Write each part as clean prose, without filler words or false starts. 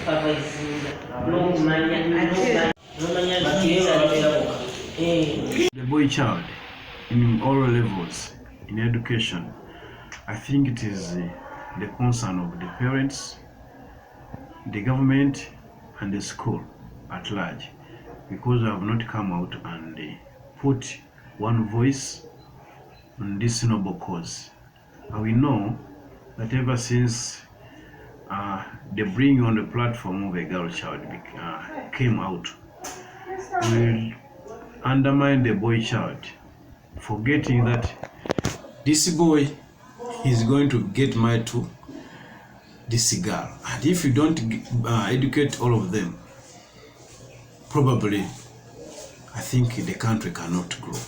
The boy child in all levels in education, I think it is the concern of the parents, the government, and the school at large, because I have not come out and put one voice on this noble cause. And we know that ever since the bringing on the platform of a girl child came out, will undermine the boy child, forgetting that this boy is going to get married to this girl, and if you don't educate all of them, probably I think the country cannot grow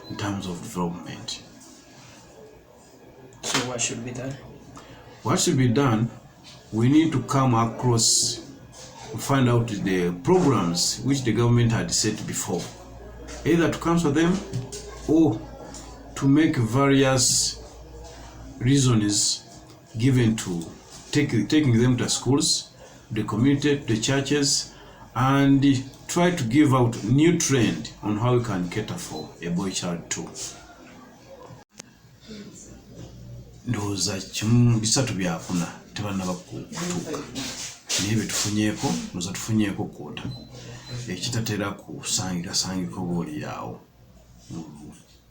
in terms of development. So what should be done? What should be done? We need to come across, find out the programs which the government had set before, either to cancel them or to make various reasons given to taking them to schools, the community, the churches, and try to give out new trend on how we can cater for a boy child too. Ndoza chimu bisatu byafuna tebana bakutuka niye betufunyeeko ndoza tufunyeeko kwota ekitatera kusangika boli yawo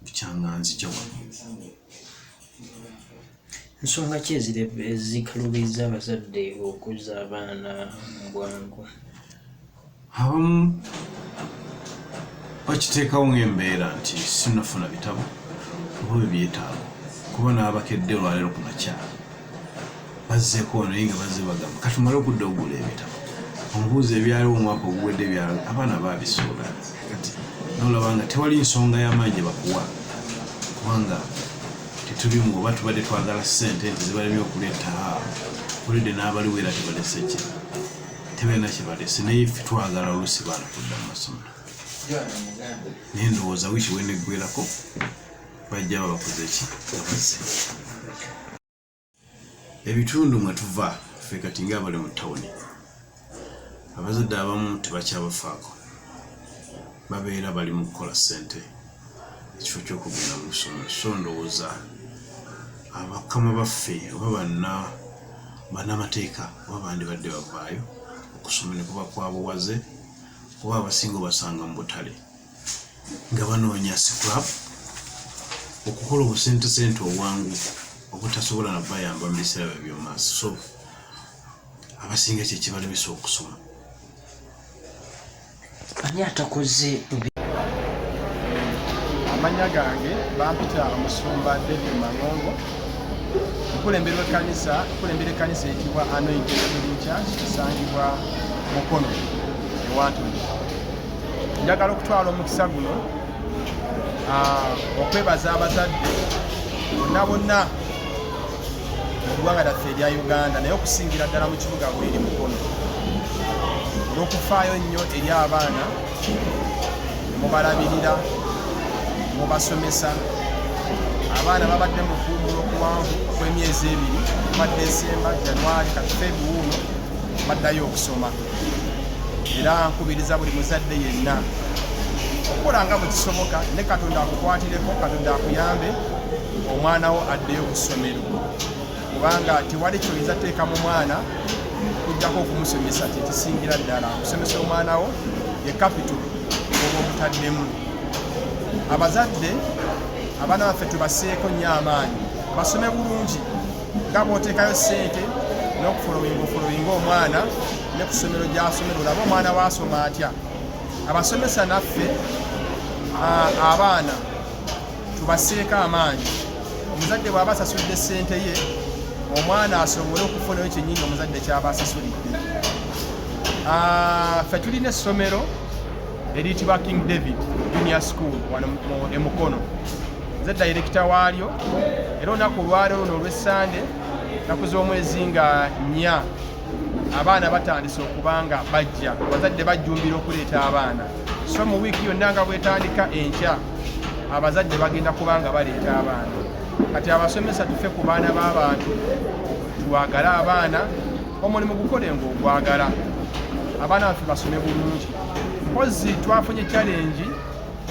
bichanganzi kyo. Nsonga ki ezikalubiza abazadde okuza abaana mu bwangu? Abamu bakiteekawo ng'embeera nti sinafuna bitabo oba ebyetaago kuba n'abakedde olwaleero ku makya bazzeeko ono naye nga bazze bagamba katumale okudda ogula ebitabo omubuuza ebyaliwo omwaka oguwedde byalo abaana baabisuula kati n'olaba nga tewali nsonga y'amaanyi gye bakuwa kubanga tetulimu oba tubadde twagala ssente nti zibalemye okuleeta bulidde n'abaliwo era tebalese ki tebalina kye balese naye ffe twagala oluusi baana kudda mu masomero naye ndowooza wiiki weneggwerako bajja babakoze ki abazze ebitundu mwe tuva ffe kati ng'abali mu tawuni abazadde abamu tebakyabafaako babeera bali mu kukola ssente ekifo ky'okugenda mu ssomero so ndowooza abakama baffe oba bannamateeka oba bandibadde bavaayo okusoma ne kuba kwabuwaze oba abasinga basanga mu butale nga banoonya scrap okukola obusente obwangu obutasobola na bayamba mu biseera by'omumaaso so abasinga kye kibalemesa okusoma. Ani atakoze amanya gange bampita omusumba David Mangongo okulembera ekkanisa eyitibwa Anointed Church esangibwa Mukono ewantoni. Njagala okutwala omukisa guno okwebaza abazadde bonna mu ggwanga lyaffe erya Uganda naye okusingira ddala mu kibuga bweri Mukono olw'okufaayo nnyo eri abaana mubalabirira mubasomesa. Abaana babadde mu kuwummula okuwanvu okw'emyezi 2 kuva Desemba, January, kati February baddayo okusoma. Era nkubiriza buli muzadde yenna okukola nga bwe kisoboka ne Katonda akukwatireko, Katonda akuyambe omwana wo addeyo ku ssomero, kubanga tewali kyoyinza teeka mu mwana kujjako okumusomesa kyekisingira ddala. Okusomesa omwana wo ye capital oba omutaddemu. Abazadde abaana baffe tubaseeko nnyo amaanyi basome bulungi nga bw'oteekayo ssente n'okufolowinga omwana ne ku ssomero gy'asomera olaba omwana waasoma atya. Abasomesa naffe abaana tubaseeko amaanyi. Omuzadde bw'aba asasudde ssente ye omwana asobole okufunayo kyennyini omuzadde kyaba asasulidde. Ffe tulina essomero eriyitibwa King David Junior School wano e Mukono. Nze dayirekita waalyo era olunaku olwaleero luno olw'Essande nnaku z'omwezi nga 4 abaana batandise okubanga bajja, abazadde bajjumbira okuleeta abaana. So mu wiiki yonna nga bwetandika enkya abazadde bagenda kubanga baleeta abaana. Kati abasomesa tufe ku baana b'abantu, tuwagale abaana omulimu gukole ng'ogwagala abaana baffe basome bulungi. Mpozi twafunye challenge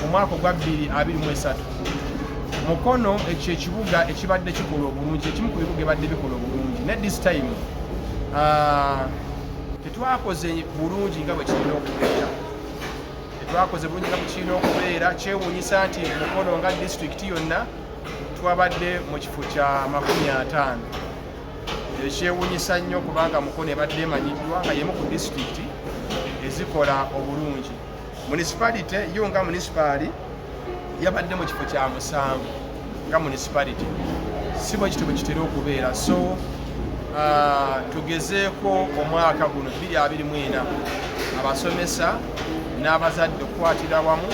mu mwaka ogwa 2023 Mukono ekyo ekibuga ekibadde kikola obulungi, ekimu ku bibuga ebadde bikola obulungi, ne this time tetwakoze bulungi nga bwe kirina okubeera. Tetwakoze bulungi nga bwe kirina okubeera. Kyewuunyisa nti Mukono nga district yonna twabadde mu kifo kya 50. Ekyewuunyisa nnyo kubanga Mukono ebadde emanyiddwa nga yemu ku district ezikola obulungi. Municipality yo nga municipality yabadde mu kifo kya 7 nga municipality. Si bwe kityo bwe kitera okubeera. So tugezeeko omwaka guno 2024 abasomesa n'abazadde okukwatira wamu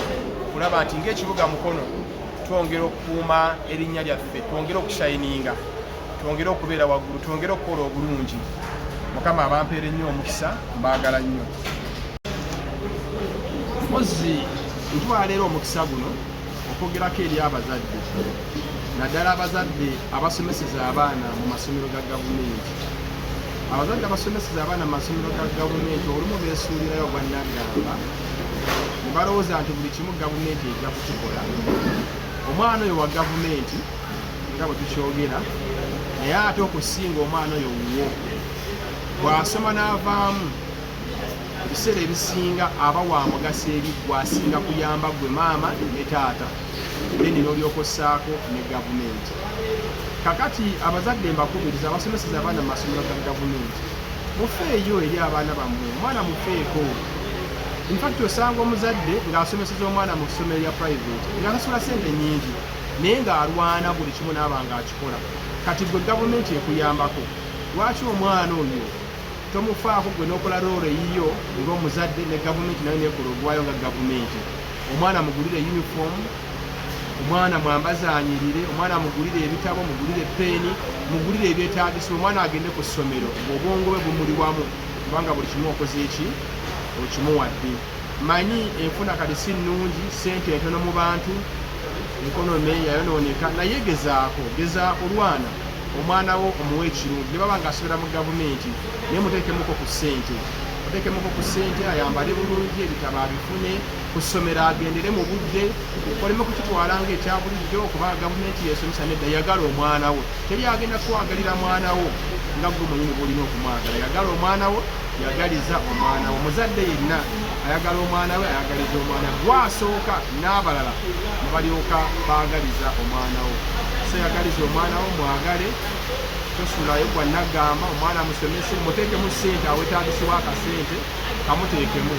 kulaba nti ng'ekibuga Mukono twongera okukuuma erinnya lyaffe, twongera okushayininga, twongera okubeera waggulu, twongera okukola obulungi. Mukama abampeera ennyo omukisa, mbaagala nnyo. Mpozi ntwaleero omukisa guno okwogerako eri abazadde, naddala abazadde abasomeseza abaana mu masomero ga gavumenti. Abazadde abasomeseza abaana mu masomero ga gavumenti olumu beesuulirayo obwannagamba ne balowooza nti buli kimu gavumenti ejja kukikola. Omwana oyo wa gavumenti nga bwe tukyogera, naye ate okusinga omwana oyo wuwo bw'asoma n'avaamu ebiseera ebisinga aba wa mugaso eri bw'asinga kuyamba gwe maama ne taata, then n'olyoka ossaako ne gavumenti. Kakati abazadde mbakubiriza abasomeseza abaana mu masomero ga gavumenti, mufeeyo eri abaana bammwe, omwana mufeeko. Infact osanga omuzadde ng'asomeseza omwana mu ssomero lya private ng'asasula ssente nnyingi naye ng'alwana buli kimu n'aba ng'akikola. Kati gwe gavumenti ekuyambako, lwaki omwana oyo tomufaako gwe n'okola roole yiyo ng'omuzadde ne gavumenti nayo neekola ogwayo nga gavumenti? Omwana mugulire uniform, omwana mwambazaanyirire, omwana mugulire ebitabo, mugulire peeni, mugulire ebyetaagisibwa, omwana agende ku ssomero ng'obwongo bwe bumuli wamu kubanga buli kimu okoze eki okimuwadde. Manyi enfuna kati si nnungi, ssente entono mu bantu, ekonome yayonooneka, naye gezaako lwana omwana wo omuwa ekirungi. Ne baba ng'asobera mu gavumenti naye muteekemuko ku ssente, muteekemuko ku ssente, ayambale bulungi, ebitabo abifune, ku ssomero agendere mu budde, oleme kukitwala ng'ekya bulijjo kubanga gavumenti yeesomesa. Nedda, yagala omwana wo. Teri agenda kukwagalira mwana wo nga gwe mwennyini bw'olina okumwagala. Yagala omwana wo, yagaliza omwana wo. Omuzadde yenna ayagala omwana we, ayagaliza omwana we. Gwasooka n'abalala ne balyoka baagaliza omwana wo. So yagaliza omwana wo, mwagale, tosulayo gwannagamba. Omwana musomese, muteekemu ssente, awetaagisibwa akasente kamuteekemu,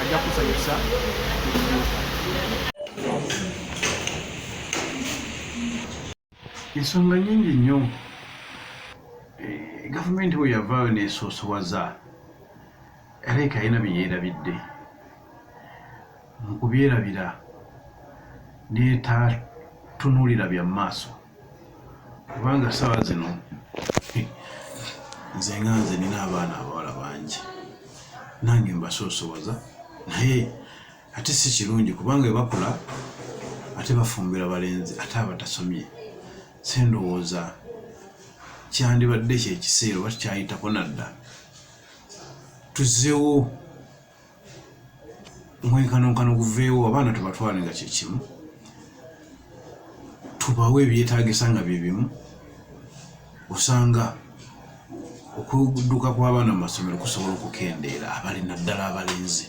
ajja kusanyusa ekibuuka. Ensonga nnyingi nnyo gavumenti bwe yavaayo n'esoosowaza aleka alina bye yeerabidde. Mu kubyerabira n'etatunuulira bya maaso, kubanga ssaawa zino nze nga nze nina abaana abawala bangi, nange mbasoosowaza, naye ate si kirungi kubanga bwe bakula ate bafumbira balenzi ate abatasomye. Sendowooza kyandibadde kyekiseera oba kyayitako nadda tuzzeewo omwenkanonkano guveewo, abaana tubatwale nga kyekimu, tubawe ebyetaagisa nga bye bimu. Osanga okudduka kw'abaana mu masomero kusobola okukendeera abalina ddala abalenzi.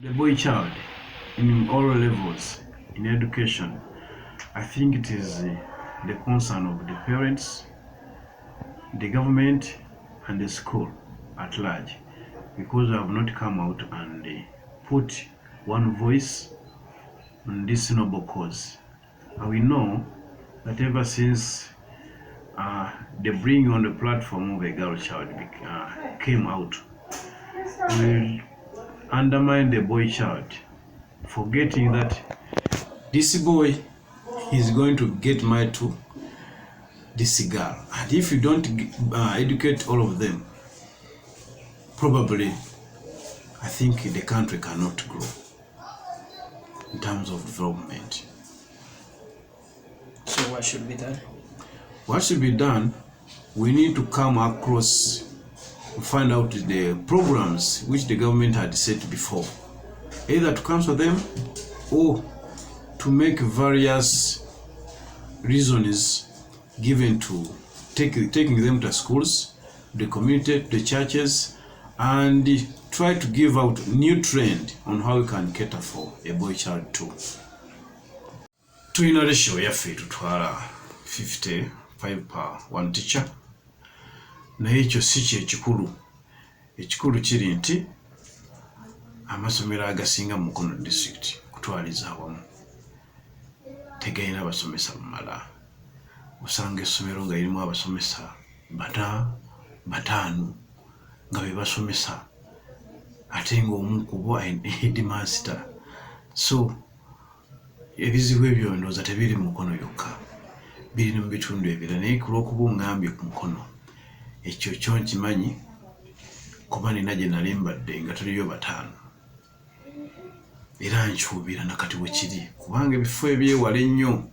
The boy child in all levels in education, I think it is the concern of the parents, the government and the school at large, because I have not come out and put one voice on this noble cause. And we know that ever since the bringing on the platform of a girl child came out, we undermine the boy child, forgetting that this boy is going to get married to this girl, and if you don't educate all of them, probably I think the country cannot grow in terms of development. So what should be done? What should be done we need to come across, find out the programs which the government had set before, either to cancel them or to make various reasons given to taking them to schools, the community, the churches, and try to give out new trend on how we can cater for a boy child too. Tulina ratio yaffe tutwala 55 per one teacher. Naye ekyo si kyekikulu. Ekikulu kiri nti amasomero agasinga mu Mukono district kutwaliza awamu tegayina basomesa bamala. Osanga essomero nga lirimu abasomesa bataano nga be basomesa ate ng'omu ku bo headmaster. So ebizibu ebyo ndowooza tebiri mu Mukono yokka, biri mu bitundu ebirala, naye ku lw'okuba ongambye ku Mukono ekyo kyo nkimanyi kuba nina gye nali mbadde nga tuliyo bataano, era nkyubira nakati bwe kiri kubanga ebifo ebyewala ennyo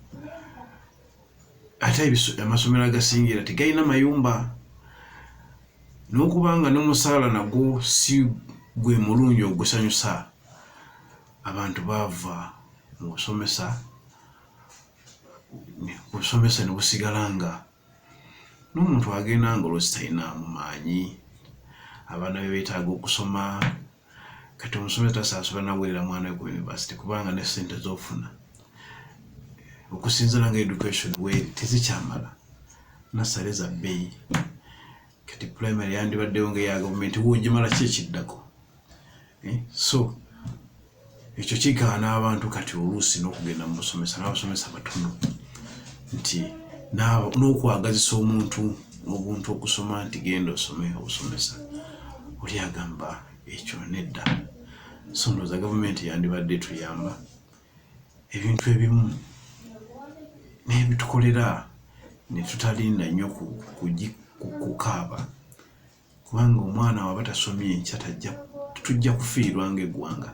ate amasomero agasingira tegalina mayumba, n'okubanga n'omusaala nagwo si gwe mulungi ogusanyusa. Abantu baava mu busomesa ne busigala nga n'omuntu agenda nga olwozi talina mu maanyi, abaana be beetaaga okusoma. Kati omusomesa tasaasula naweerera mwana we ku university kubanga ne ssente z'ofuna okusinziira nga education weri tezikyamala, nassale za bbeeyi. Kati primary yandibaddewo nga eya gavumenti woogimala ki ekiddako? So ekyo kigaana abantu kati oluusi n'okugenda mu busomesa n'abasomesa batono nti n'okwagazisa omuntu obuntu okusoma nti genda osome obusomesa, oli agamba ekyo nedda. So ndowooza gavumenti yandibadde tuyamba ebintu ebimu n'ebitukolera ne tutalinda nnyo kukaaba, kubanga omwana waba tasomye enkya tujja kufiirwa ng'eggwanga.